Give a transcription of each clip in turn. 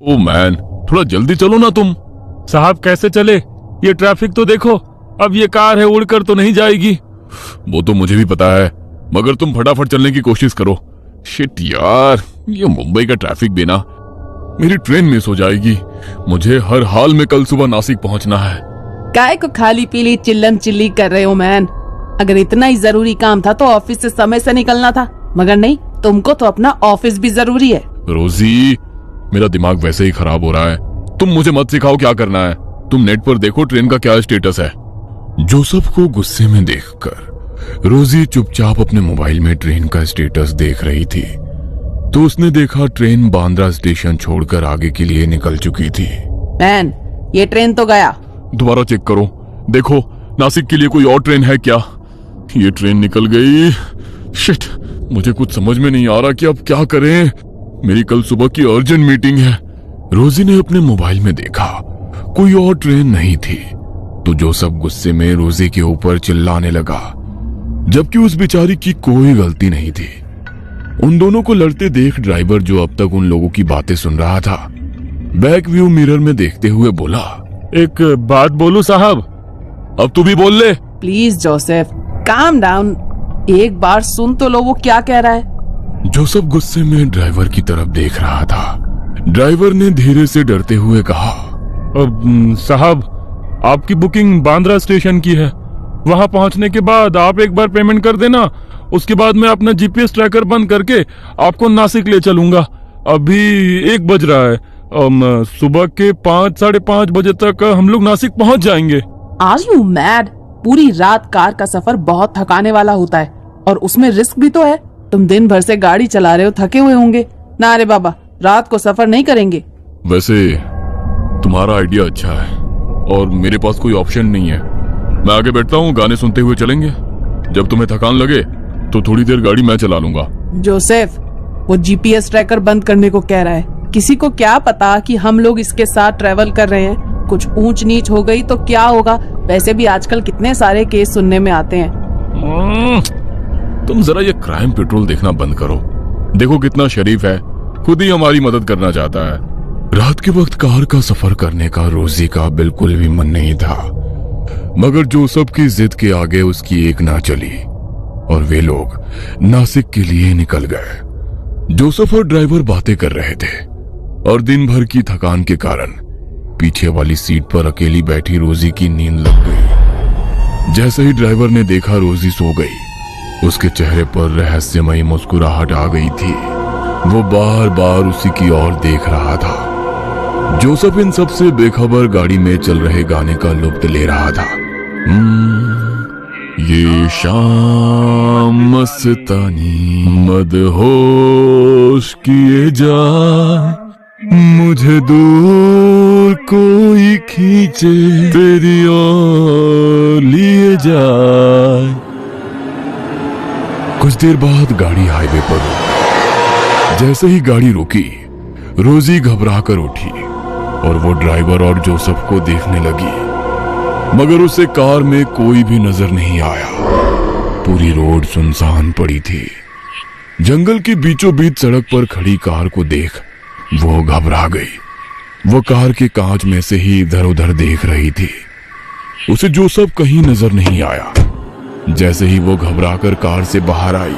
Oh man, थोड़ा जल्दी चलो ना तुम। साहब कैसे चले, ये ट्रैफिक तो देखो, अब ये कार है उड़कर तो नहीं जाएगी। वो तो मुझे भी पता है, मगर तुम फटाफट चलने की कोशिश करो। शिट यार, ये मुंबई का ट्रैफिक भी ना, मेरी ट्रेन मिस हो जाएगी। मुझे हर हाल में कल सुबह नासिक पहुंचना है। काय को खाली पीली चिल्लम चिल्ली कर रहे हो मैन? अगर इतना ही जरूरी काम था तो ऑफिस से समय से निकलना था, मगर नहीं, तुमको तो अपना ऑफिस भी जरूरी है। रोजी, मेरा दिमाग वैसे ही खराब हो रहा है, तुम मुझे मत सिखाओ क्या करना है। तुम नेट पर देखो ट्रेन का क्या स्टेटस है। जोसेफ को गुस्से में देखकर रोजी चुपचाप अपने मोबाइल में ट्रेन का स्टेटस देख रही थी, तो उसने देखा ट्रेन बांद्रा स्टेशन छोड़कर आगे के लिए निकल चुकी थी। मैन, ये ट्रेन तो गया। दोबारा चेक करो, देखो नासिक के लिए कोई और ट्रेन है क्या। ये ट्रेन निकल गई। शिट, मुझे कुछ समझ में नहीं आ रहा कि अब क्या करें। मेरी कल सुबह की अर्जेंट मीटिंग है। रोजी ने अपने मोबाइल में देखा, कोई और ट्रेन नहीं थी, तो जोसेफ गुस्से में रोजी के ऊपर चिल्लाने लगा, जबकि उस बेचारी की कोई गलती नहीं थी। उन दोनों को लड़ते देख ड्राइवर, जो अब तक उन लोगों की बातें सुन रहा था, बैक व्यू मिरर में देखते हुए बोला, एक बात बोलूं साहब? अब तू भी बोल ले। प्लीज जोसेफ, काम डाउन, एक बार सुन तो लो वो क्या कह रहा है। जोसेफ गुस्से में ड्राइवर की तरफ देख रहा था। ड्राइवर ने धीरे से डरते हुए कहा, साहब, आपकी बुकिंग बांद्रा स्टेशन की है। वहां पहुंचने के बाद आप एक बार पेमेंट कर देना, उसके बाद मैं अपना जीपीएस ट्रैकर बंद करके आपको नासिक ले चलूंगा। अभी 1 बज रहा है, सुबह के 5, साढ़े 5 बजे तक हम लोग नासिक पहुंच जाएंगे। Are you mad? पूरी रात कार का सफर बहुत थकाने वाला होता है, और उसमें रिस्क भी तो है। तुम दिन भर से गाड़ी चला रहे हो, थके हुए होंगे ना। रे बाबा, रात को सफर नहीं करेंगे। वैसे तुम्हारा आइडिया अच्छा है, और मेरे पास कोई ऑप्शन नहीं है। मैं आगे बैठता हूँ, गाने सुनते हुए चलेंगे। जब तुम्हें थकान लगे तो थोड़ी देर गाड़ी मैं चला लूंगा। जोसेफ, वो जीपीएस ट्रैकर बंद करने को कह रहा है। किसी को क्या पता कि हम लोग इसके साथ ट्रेवल कर रहे हैं। कुछ ऊंच नीच हो गई तो क्या होगा? वैसे भी आजकल कितने सारे केस सुनने में आते हैं। तुम जरा ये क्राइम पेट्रोल देखना बंद करो। देखो कितना शरीफ है, खुद ही हमारी मदद करना चाहता है। रात के वक्त कार का सफर करने का रोजी का बिल्कुल भी मन नहीं था, मगर जोसेफ की जिद के आगे उसकी एक ना चली, और वे लोग नासिक के लिए निकल गए। जोसेफ और ड्राइवर बातें कर रहे थे, और दिन भर की थकान के कारण पीछे वाली सीट पर अकेली बैठी रोजी की नींद लग गई। जैसे ही ड्राइवर ने देखा रोजी सो गई, उसके चेहरे पर रहस्यमयी मुस्कुराहट आ गई थी। वो बार बार उसी की ओर देख रहा था। जोसेफ इन सब से बेखबर गाड़ी में चल रहे गाने का लुत्फ ले रहा था। ये शाम मस्तानी मदहोश किए जा, मुझे दूर कोई खींचे तेरी ओर लिए जाए। कुछ देर बाद गाड़ी हाईवे पर रुकी। जैसे ही गाड़ी रुकी, रोजी घबरा कर उठी और वो ड्राइवर और जोसेफ को देखने लगी, मगर उसे कार में कोई भी नजर नहीं आया। पूरी रोड सुनसान पड़ी थी। जंगल के बीचों बीच सड़क पर खड़ी कार को देख वो घबरा गई। वो कार के कांच में से ही इधर उधर देख रही थी। उसे जोसेफ कहीं नजर नहीं आया। जैसे ही वो घबराकर कार से बाहर आई,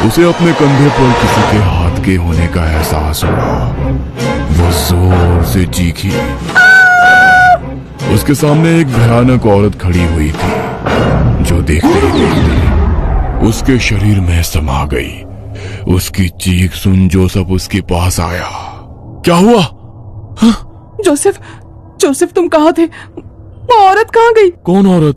उसे अपने कंधे पर किसी के हाथ के होने का एहसास हुआ। वो जोर से चीखी। उसके सामने एक भयानक औरत खड़ी हुई थी, जो देखते ही देखते उसके शरीर में समा गई। उसकी चीख सुन जोसेफ उसके पास आया। क्या हुआ? जोसेफ, जोसेफ तुम कहाँ थे? वो औरत कहाँ गई? कौन औरत?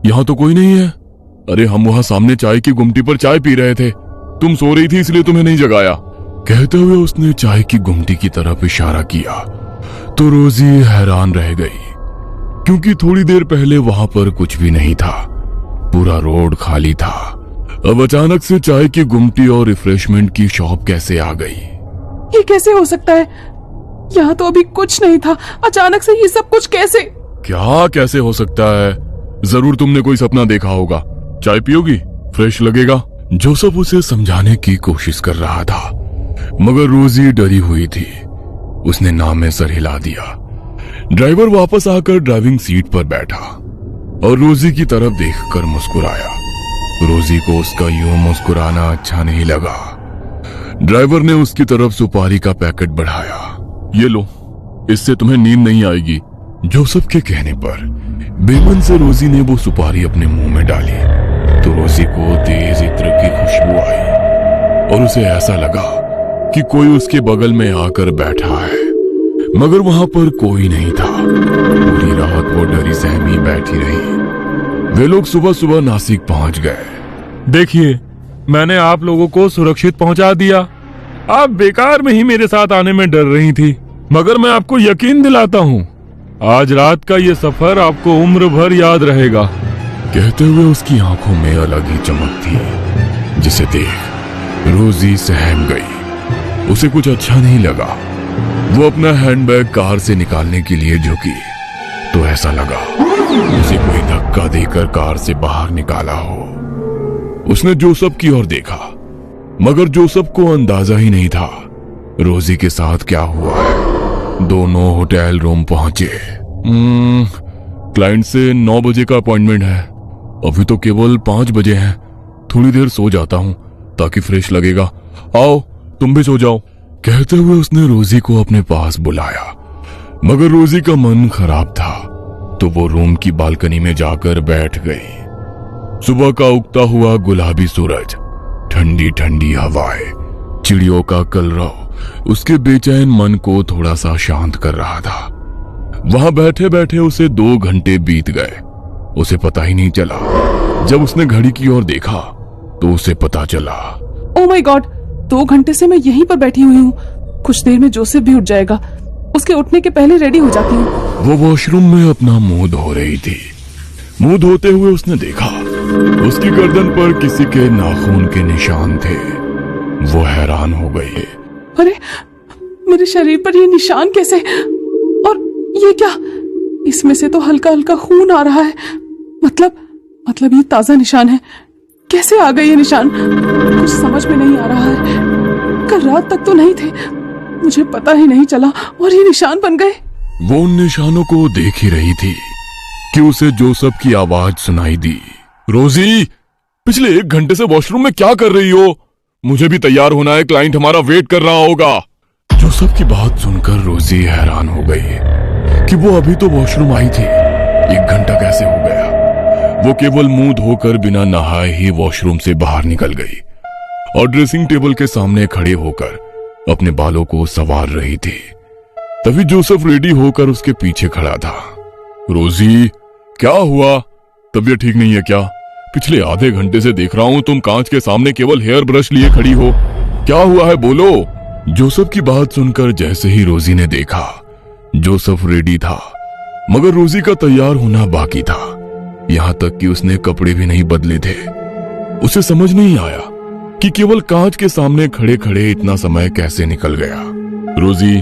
यहाँ तो कोई नहीं है। अरे हम वहाँ सामने चाय की गुमटी पर चाय पी रहे थे। तुम सो रही थी इसलिए तुम्हें नहीं जगाया। कहते हुए उसने चाय की गुमटी की तरफ इशारा किया, तो रोजी हैरान रह गई, क्योंकि थोड़ी देर पहले वहां पर कुछ भी नहीं था। पूरा रोड खाली था। अब अचानक से चाय की गुमटी और रिफ्रेशमेंट की शॉप कैसे आ गई? ये कैसे हो सकता है? यहाँ तो अभी कुछ नहीं था, अचानक से ये सब कुछ कैसे? क्या कैसे हो सकता है? जरूर तुमने कोई सपना देखा होगा। चाय पियोगी? फ्रेश लगेगा। जोसेफ उसे समझाने की कोशिश कर रहा था, मगर रोजी डरी हुई थी। उसने नाम में सर हिला दिया। ड्राइवर वापस आकर ड्राइविंग सीट पर बैठा और रोजी की तरफ देखकर मुस्कुराया। रोजी को उसका यूं मुस्कुराना अच्छा नहीं लगा। ड्राइवर ने उसकी तरफ सुपारी का पैकेट बढ़ाया। ये लो, इससे तुम्हें नींद नहीं आएगी। जोसेफ के कहने पर बेमन से रोजी ने वो सुपारी अपने मुंह में डाली तो रोजी को तेज इत्र की खुशबू आई और उसे ऐसा लगा कि कोई उसके बगल में आकर बैठा है, मगर वहां पर कोई नहीं था। पूरी रात वो डरी सहमी बैठी रही। वे लोग सुबह सुबह नासिक पहुंच गए। देखिए, मैंने आप लोगों को सुरक्षित पहुंचा दिया। आप बेकार में ही मेरे साथ आने में डर रही थी, मगर मैं आपको यकीन दिलाता हूँ, आज रात का ये सफर आपको उम्र भर याद रहेगा। कहते हुए उसकी आंखों में अलग ही चमक थी, जिसे देख रोजी सहम गई। उसे कुछ अच्छा नहीं लगा। वो अपना हैंडबैग कार से निकालने के लिए झुकी तो ऐसा लगा उसे कोई धक्का देकर कार से बाहर निकाला हो। उसने जोसेफ की ओर देखा, मगर जोसेफ को अंदाजा ही नहीं था रोजी के साथ क्या हुआ है। दोनों होटल रूम पहुंचे। क्लाइंट से 9 बजे का अपॉइंटमेंट है, अभी तो केवल 5 बजे हैं। थोड़ी देर सो जाता हूं ताकि फ्रेश लगेगा। आओ, तुम भी सो जाओ। कहते हुए उसने रोजी को अपने पास बुलाया, मगर रोजी का मन खराब था तो वो रूम की बालकनी में जाकर बैठ गई। सुबह का उगता हुआ गुलाबी सूरज, ठंडी ठंडी हवाएं, चिड़ियों का कलरव उसके बेचैन मन को थोड़ा सा शांत कर रहा था। वहां बैठे बैठे उसे 2 घंटे बीत गए। उसे पता ही नहीं चला। जब उसने घड़ी की ओर देखा तो उसे पता चला। ओह माय गॉड, 2 घंटे से मैं यहीं पर बैठी हुई हूँ। कुछ देर में जोसेफ भी उठ जाएगा। उसके उठने के पहले रेडी हो जाती हूँ। वो वॉशरूम में अपना मुंह धो रही थी। मुंह धोते हुए उसने देखा उसकी गर्दन पर किसी के नाखून के निशान थे। वो हैरान हो गई। अरे, मेरे शरीर पर ये निशान कैसे? और ये क्या? इसमें से तो हल्का हल्का खून आ रहा है। मतलब ये ताजा निशान है। कैसे आ गए ये निशान? कुछ समझ में नहीं आ रहा है। कल रात तक तो नहीं थे, मुझे पता ही नहीं चला और ये निशान बन गए। वो उन निशानों को देख ही रही थी कि उसे जोसेफ की आवाज सुनाई दी। रोजी, पिछले 1 घंटे से वॉशरूम में क्या कर रही हो? मुझे भी तैयार होना है, क्लाइंट हमारा वेट कर रहा होगा। जोसेफ की बात सुनकर रोजी हैरान हो गई कि वो अभी तो वॉशरूम आई थी। 1 घंटा कैसे हो गया? वो केवल मुंह धोकर बिना नहाए ही वॉशरूम से बाहर निकल गई और ड्रेसिंग टेबल के सामने खड़े होकर अपने बालों को संवार रही थी। तभी जोसेफ रेडी होकर उसके पीछे खड़ा था। रोजी, क्या हुआ? तबीयत ठीक नहीं है क्या? पिछले आधे घंटे से देख रहा हूं तुम कांच के सामने केवल हेयर ब्रश लिए खड़ी हो। क्या हुआ है, बोलो। जोसेफ की बात सुनकर जैसे ही रोजी ने देखा, जोसेफ रेडी था, मगर रोजी का तैयार होना बाकी था। यहां तक कि उसने कपड़े भी नहीं बदले थे। उसे समझ नहीं आया कि केवल कांच के सामने खड़े खड़े इतना समय कैसे निकल गया। रोजी,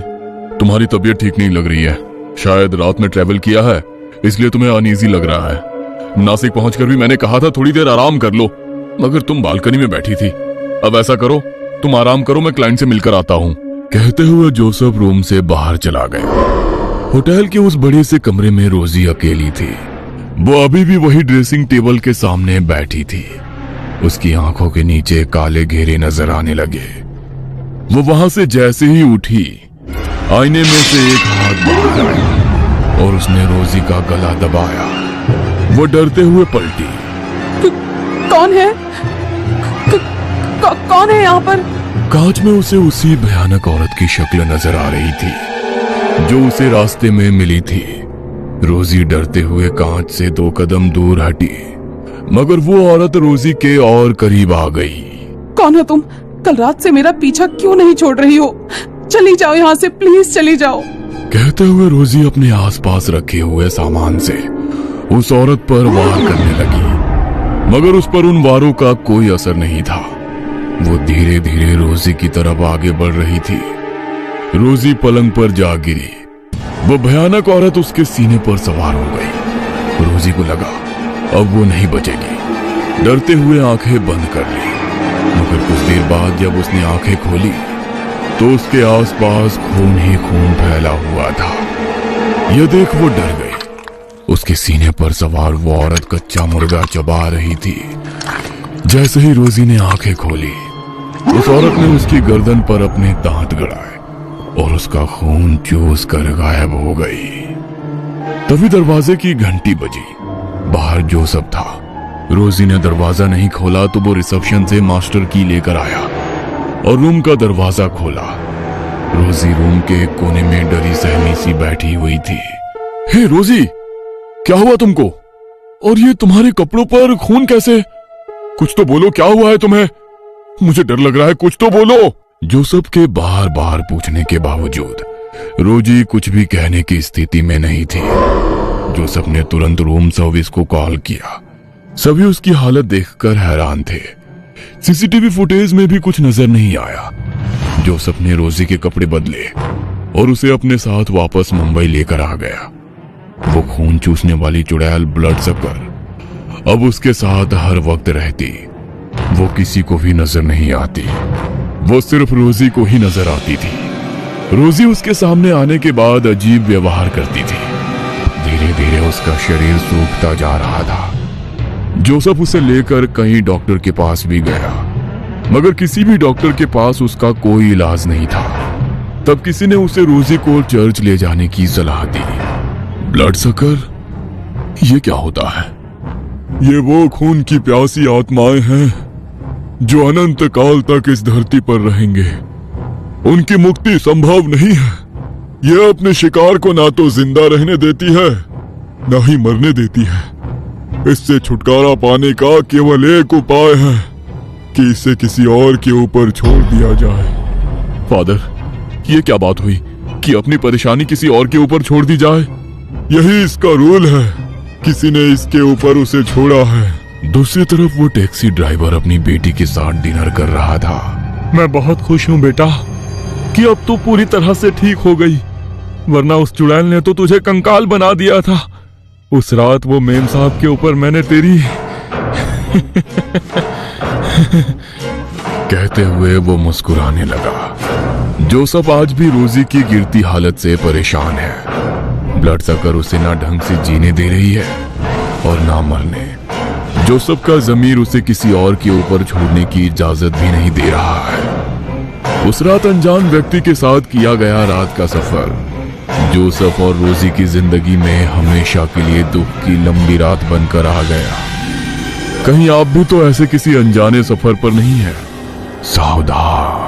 तुम्हारी तबीयत ठीक नहीं लग रही है। शायद रात में ट्रैवल किया है, इसलिए तुम्हें अनईजी लग रहा है। नासिक पहुंचकर भी मैंने कहा था थोड़ी देर आराम कर लो, मगर तुम बालकनी में बैठी थी। अब ऐसा करो, तुम आराम करो, मैं क्लाइंट से मिलकर आता हूं। कहते हुए जोसेफ रूम से बाहर चला गया। होटल के उस बड़े से कमरे में रोजी अकेली थी। वो अभी भी वही ड्रेसिंग टेबल के सामने बैठी थी। उसकी आंखों के नीचे काले घेरे नजर आने लगे। वो वहां से जैसे ही उठी, आईने में से एक हाथ बाहर आया और उसने रोजी का गला दबाया। वो डरते हुए पलटी। कौन है? कौन है यहाँ पर? कांच में उसे उसी भयानक औरत की शक्ल नजर आ रही थी जो उसे रास्ते में मिली थी। रोजी डरते हुए कांच से 2 कदम दूर हटी, मगर वो औरत रोजी के और करीब आ गई। कौन हो तुम? कल रात से मेरा पीछा क्यों नहीं छोड़ रही हो? चली जाओ यहाँ से, प्लीज चली जाओ। कहते हुए रोजी अपने आसपास रखे हुए सामान से उस औरत पर वार करने लगी, मगर उस पर उन वारों का कोई असर नहीं था। वो धीरे धीरे रोजी की तरफ आगे बढ़ रही थी। रोजी पलंग पर जा गिरी। वो भयानक औरत उसके सीने पर सवार हो गई। रोजी को लगा अब वो नहीं बचेगी। डरते हुए आंखें बंद कर ली, मगर कुछ देर बाद जब उसने आंखें खोली तो उसके आसपास खून ही खून फैला हुआ था। यह देख वो डर गई। उसके सीने पर सवार वो औरत कच्चा मुर्गा चबा रही थी। जैसे ही रोजी ने आंखें खोली, उस औरत ने उसकी गर्दन पर अपने दांत गड़ाए और उसका खून चूस कर गायब हो गई। तभी दरवाजे की घंटी बजी। बाहर जोसेफ था। रोजी ने दरवाजा नहीं खोला तो वो रिसेप्शन से मास्टर की लेकर आया और रूम का दरवाजा खोला। रोजी रूम के एक कोने में डरी सहमी सी बैठी हुई थी। हे रोजी, क्या हुआ तुमको? और ये तुम्हारे कपड़ों पर खून कैसे? कुछ तो बोलो, क्या हुआ है तुम्हें? मुझे डर लग रहा है, कुछ तो बोलो। जोसेफ के बार बार पूछने के बावजूद रोजी कुछ भी कहने की स्थिति में नहीं थी। जोसेफ ने तुरंत रूम सर्विस को कॉल किया। सभी उसकी हालत देखकर हैरान थे। सीसीटीवी फुटेज में भी कुछ नजर नहीं आया। जोसेफ ने रोजी के कपड़े बदले और उसे अपने साथ वापस मुंबई लेकर आ गया। वो खून चूसने वाली चुड़ैल ब्लड सकर अब उसके साथ हर वक्त रहती। वो किसी को भी नजर नहीं आती, वो सिर्फ रोजी को ही नजर आती थी। रोजी उसके सामने आने के बाद अजीब व्यवहार करती थी। धीरे धीरे उसका शरीर सूखता जा रहा था। जोसेफ उसे लेकर कई डॉक्टर के पास भी गया, मगर किसी भी डॉक्टर के पास उसका कोई इलाज नहीं था। तब किसी ने उसे रोजी को चर्च ले जाने की सलाह दी। ब्लड सकर, ये क्या होता है? ये वो खून की प्यासी आत्माएं हैं जो अनंत काल तक इस धरती पर रहेंगे। उनकी मुक्ति संभव नहीं है। यह अपने शिकार को ना तो जिंदा रहने देती है, ना ही मरने देती है। इससे छुटकारा पाने का केवल एक उपाय है कि इसे किसी और के ऊपर छोड़ दिया जाए। फादर, ये क्या बात हुई कि अपनी परेशानी किसी और के ऊपर छोड़ दी जाए? यही इसका रूल है। किसी ने इसके ऊपर उसे छोड़ा है। दूसरी तरफ वो टैक्सी ड्राइवर अपनी बेटी के साथ डिनर कर रहा था। मैं बहुत खुश हूँ बेटा कि अब तू पूरी तरह से ठीक हो गई, वरना उस चुड़ैल ने तो तुझे कंकाल बना दिया था। उस रात वो मेम साहब के ऊपर मैंने तेरी कहते हुए वो मुस्कुराने लगा। जोसेफ आज भी रोजी की गिरती हालत से परेशान है। ब्लड सकर उसे ना ढंग से जीने दे रही है और ना मरने। जोसेफ का ज़मीर उसे किसी और के ऊपर छोड़ने की इजाजत भी नहीं दे रहा है। उस रात अनजान व्यक्ति के साथ किया गया रात का सफर जोसेफ और रोजी की जिंदगी में हमेशा के लिए दुख की लंबी रात बनकर आ गया। कहीं आप भी तो ऐसे किसी अनजाने सफर पर नहीं है? सावधान।